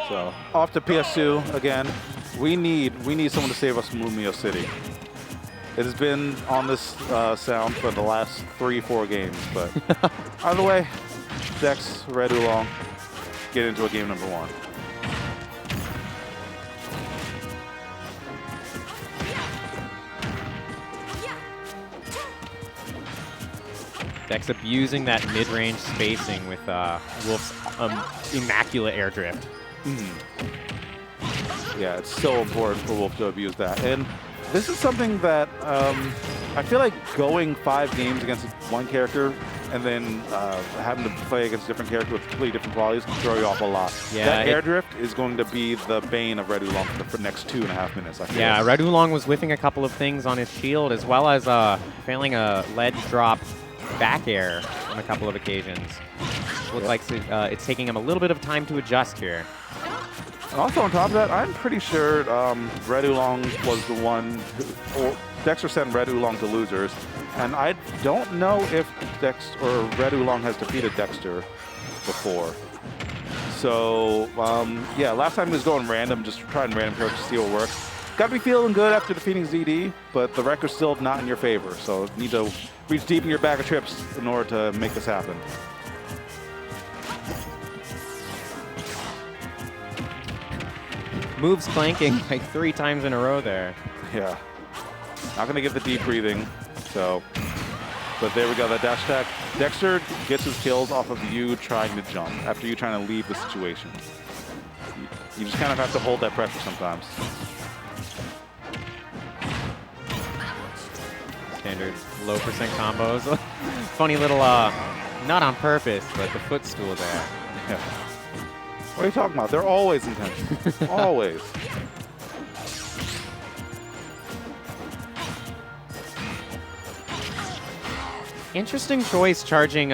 So off to PS2 again. We need someone to save us from Lumio City. It has been on this sound for the last 3-4 games, but either way, Dex, Red Oolong, get into a game number 1. Dex abusing that mid-range spacing with Wolf's immaculate air drift. Yeah, it's so important for Wolf to abuse that. And this is something that I feel like going 5 games against one character and then having to play against a different character with completely different qualities can throw you off a lot. Yeah, that air drift is going to be the bane of Red Oolong for the next 2.5 minutes, I feel. Yeah, Red Oolong was whiffing a couple of things on his shield, as well as failing a ledge drop back air on a couple of occasions. Looks like it's taking him a little bit of time to adjust here. And also on top of that, I'm pretty sure Red Oolong was the one who, Dexter sent Red Oolong to losers, and I don't know if Red Oolong has defeated Dexter before. So yeah, last time he was going random, just trying random characters to see what works. Got to be feeling good after defeating ZD, but the record's still not in your favor, so need to reach deep in your bag of trips in order to make this happen. Moves clanking like 3 times in a row there. Yeah. Not going to get the deep breathing, so. But there we go, that dash attack. Dexter gets his kills off of you trying to jump, after you trying to leave the situation. You just kind of have to hold that pressure sometimes. Standard low percent combos. Funny little, not on purpose, but the footstool there. Yeah. What are you talking about? They're always intentional. Always. Interesting choice charging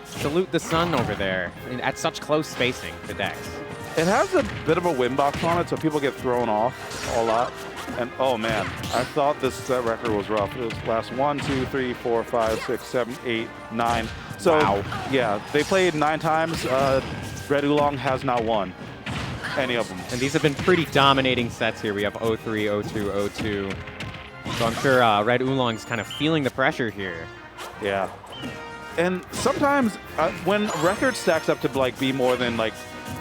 Salute the Sun over there at such close spacing to Dex. It has a bit of a win box on it, so people get thrown off a lot. And oh man, I thought this set record was rough. It was last 1, 2, 3, 4, 5, 6, 7, 8, 9. So wow. Yeah, they played 9 times. Red Oolong has not won any of them. And these have been pretty dominating sets here. We have 0-3, 0-2, 0-2. So I'm sure Red Oolong's kind of feeling the pressure here. Yeah. And sometimes when a record stacks up to like be more than like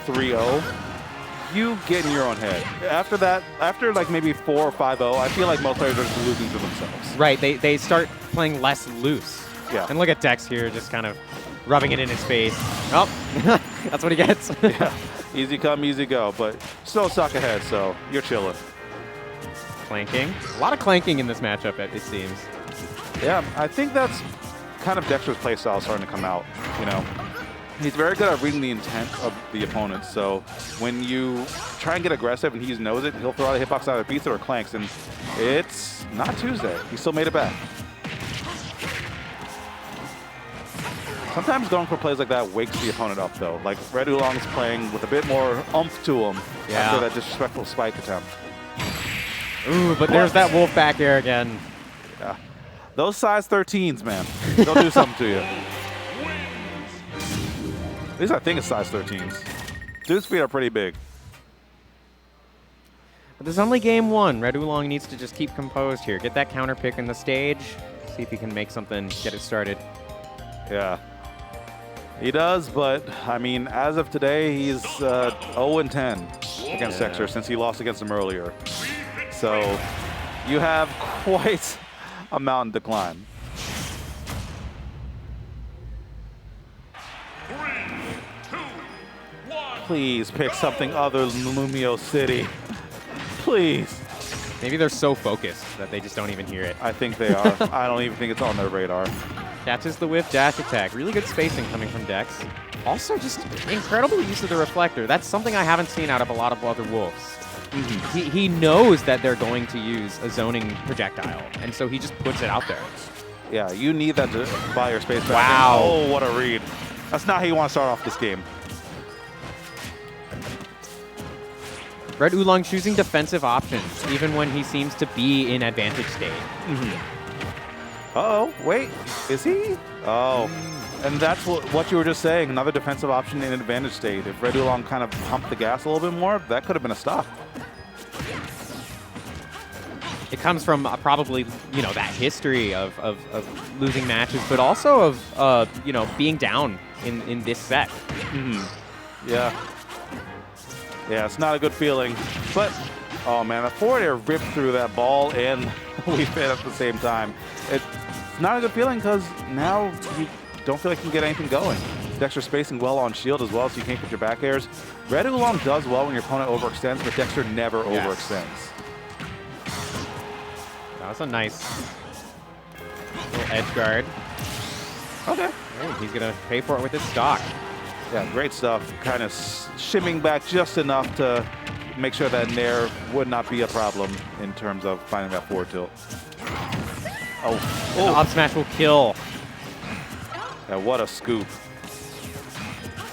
3-0, you get in your own head. After that, after like maybe 4 or 5-0, I feel like most players are just losing to themselves. Right, they start playing less loose. Yeah. And look at Dex here, just kind of rubbing it in his face. Oh, that's what he gets. Yeah. Easy come, easy go, but still stuck ahead, so you're chilling. Clanking. A lot of clanking in this matchup, it seems. Yeah, I think that's kind of Dexter's playstyle starting to come out, you know. He's very good at reading the intent of the opponent, so when you try and get aggressive and he knows it, he'll throw out a hitbox either beats it or clanks, and it's not Tuesday. He still made it back. Sometimes going for plays like that wakes the opponent up, though. Like Red Oolong's playing with a bit more oomph to him after that disrespectful spike attempt. Ooh, but there's that Wolf back air again. Yeah. Those size 13s, man, they'll do something to you. At least I think it's size 13s. Dude's feet are pretty big. But this is only game 1. Red Oolong needs to just keep composed here. Get that counter pick in the stage. See if he can make something, get it started. Yeah. He does, but, I mean, as of today, he's 0-10 against Dexter since he lost against him earlier. So you have quite a mountain to climb. 3, 2, 1. Please pick something other than Lumio City. Please. Maybe they're so focused that they just don't even hear it. I think they are. I don't even think it's on their radar. Catches the whiff dash attack. Really good spacing coming from Dex. Also just incredible use of the reflector. That's something I haven't seen out of a lot of other Wolves. Mm-hmm. He knows that they're going to use a zoning projectile, and so he just puts it out there. Yeah, you need that to buy your space back. Wow. Oh, what a read. That's not how you want to start off this game. Red Oolong choosing defensive options, even when he seems to be in advantage state. Uh-oh, wait, is he? Oh, And that's what you were just saying, another defensive option in advantage state. If Red Oolong kind of pumped the gas a little bit more, that could have been a stop. It comes from probably, that history of losing matches, but also of, being down in this set. Yeah. Yeah, it's not a good feeling. But, oh man, the forward air ripped through that ball and we fit at the same time. It's not a good feeling because now you don't feel like you can get anything going. Dexter spacing well on shield as well, so you can't get your back airs. Red Oolong does well when your opponent overextends, but Dexter never overextends. That was a nice little edge guard. Okay. Oh, he's going to pay for it with his stock. Yeah, great stuff. Kind of shimming back just enough to make sure that Nair would not be a problem in terms of finding that forward tilt. Oh, the up smash will kill. Yeah, what a scoop.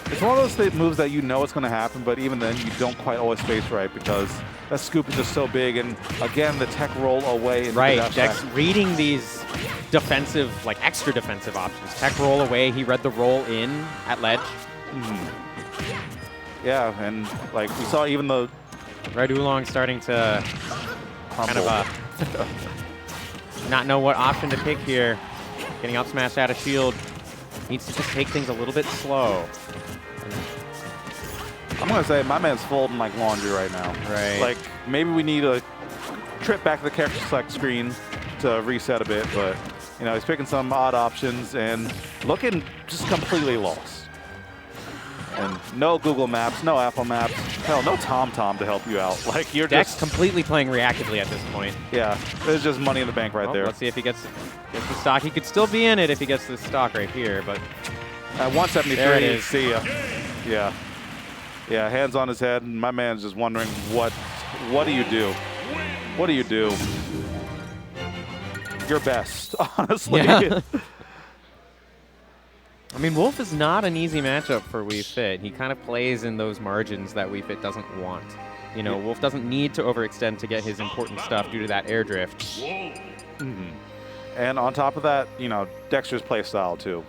It's one of those moves that you know it's going to happen, but even then you don't quite always space right because that scoop is just so big. And again, the tech roll away. Into right, Dex reading these defensive, extra defensive options. Tech roll away, he read the roll in at ledge. Yeah, and we saw even the Red Oolong starting to kind of not know what option to pick here. Getting up smashed out of shield. Needs to just take things a little bit slow. I'm going to say my man's folding like laundry right now. Right. Maybe we need a trip back to the character select screen to reset a bit, but, he's picking some odd options and looking just completely lost. And no Google Maps, no Apple Maps, hell, no TomTom to help you out. You're Dex just completely playing reactively at this point. Yeah, there's just money in the bank right there. Let's see if he gets the stock. He could still be in it if he gets the stock right here, but at 173, there it is. See ya. Yeah. Yeah, hands on his head, and my man's just wondering what do you do? What do you do? Your best, honestly. Yeah. I mean, Wolf is not an easy matchup for Wii Fit. He kind of plays in those margins that Wii Fit doesn't want. Wolf doesn't need to overextend to get his important stuff due to that air drift. And on top of that, Dexter's play style too.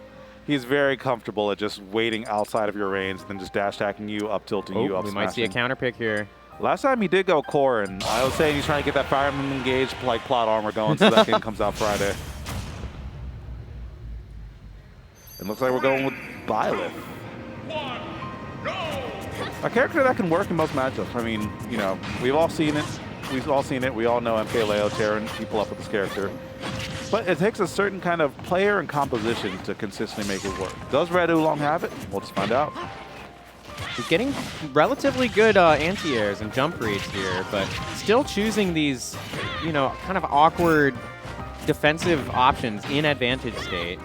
He's very comfortable at just waiting outside of your range, then just dash attacking you, up tilting you, up we smashing. might see a counter pick here. Last time he did go core, and I was saying he's trying to get that fireman engaged plot armor going so that game comes out Friday. It looks like we're going with Byleth. A character that can work in most matchups. I mean, we've all seen it. We all know MKLeo tearing people up with this character. But it takes a certain kind of player and composition to consistently make it work. Does Red Oolong have it? We'll just find out. He's getting relatively good anti-airs and jump reads here, but still choosing these, kind of awkward defensive options in advantage state.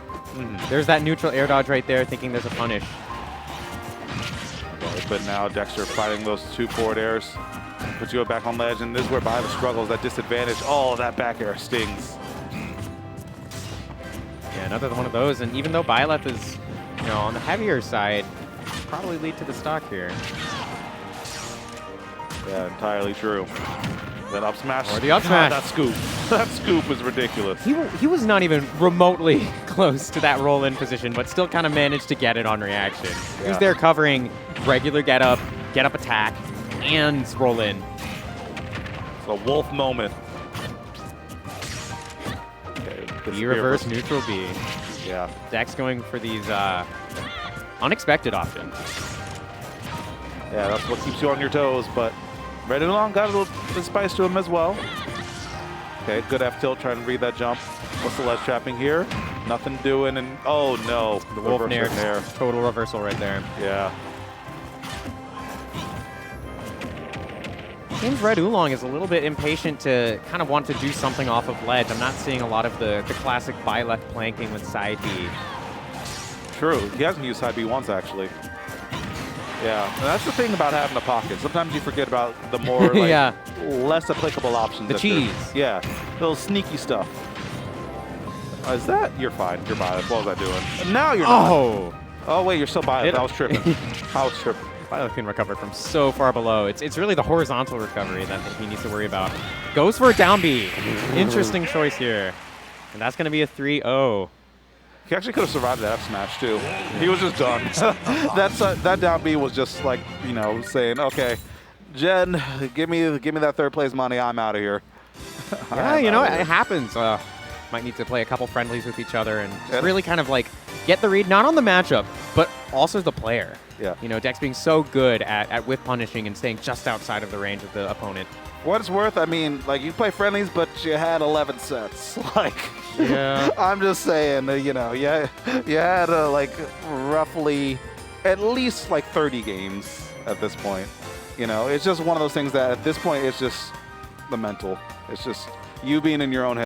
There's that neutral air dodge right there, thinking there's a punish. But now Dexter fighting those two forward airs. Puts you back on ledge, and this is where Byleth struggles, that disadvantage. Oh, that back air stings. Yeah, another one of those, and even though Byleth is, on the heavier side, probably lead to the stock here. Yeah, entirely true. That up smash. Or the up smash. God, that scoop. That scoop was ridiculous. He was not even remotely close to that roll-in position, but still kind of managed to get it on reaction. Yeah. He was there covering regular get-up attack, and roll-in. It's a Wolf moment. Okay, B reverse, neutral B. Yeah. Dex going for these unexpected options. Yeah, that's what keeps you on your toes, but Red Oolong got a little bit of spice to him as well. Okay, good F tilt, trying to read that jump. What's the ledge trapping here? Nothing doing, and oh no, The Wolf reverse Nair, total reversal right there. Yeah. Seems Red Oolong is a little bit impatient to kind of want to do something off of ledge. I'm not seeing a lot of the classic Byleth planking with side B. True, he hasn't used side B once actually. Yeah, and that's the thing about having a pocket. Sometimes you forget about the more less applicable options. The cheese. Yeah, little sneaky stuff. Is that? You're fine. You're Byleth. What was I doing? And now you're not. Oh wait, you're still Byleth. I was tripping. I was tripping. Byleth can recover from so far below. It's really the horizontal recovery that he needs to worry about. Goes for a down B. Interesting choice here. And that's going to be a 3-0. He actually could have survived that F smash too. He was just done. That down B was just like, you know, saying, okay, Jen, give me that third place money. I'm out of here. Yeah, you know, it happens. Might need to play a couple friendlies with each other and just really kind of like get the read, not on the matchup, but also the player. Yeah. You know, Dex being so good at whiff punishing and staying just outside of the range of the opponent. What it's worth, I mean, like, you play friendlies, but you had 11 sets. Like, yeah. I'm just saying, you know, you had like roughly at least like 30 games at this point. You know, it's just one of those things that at this point it's just the mental. It's just you being in your own head.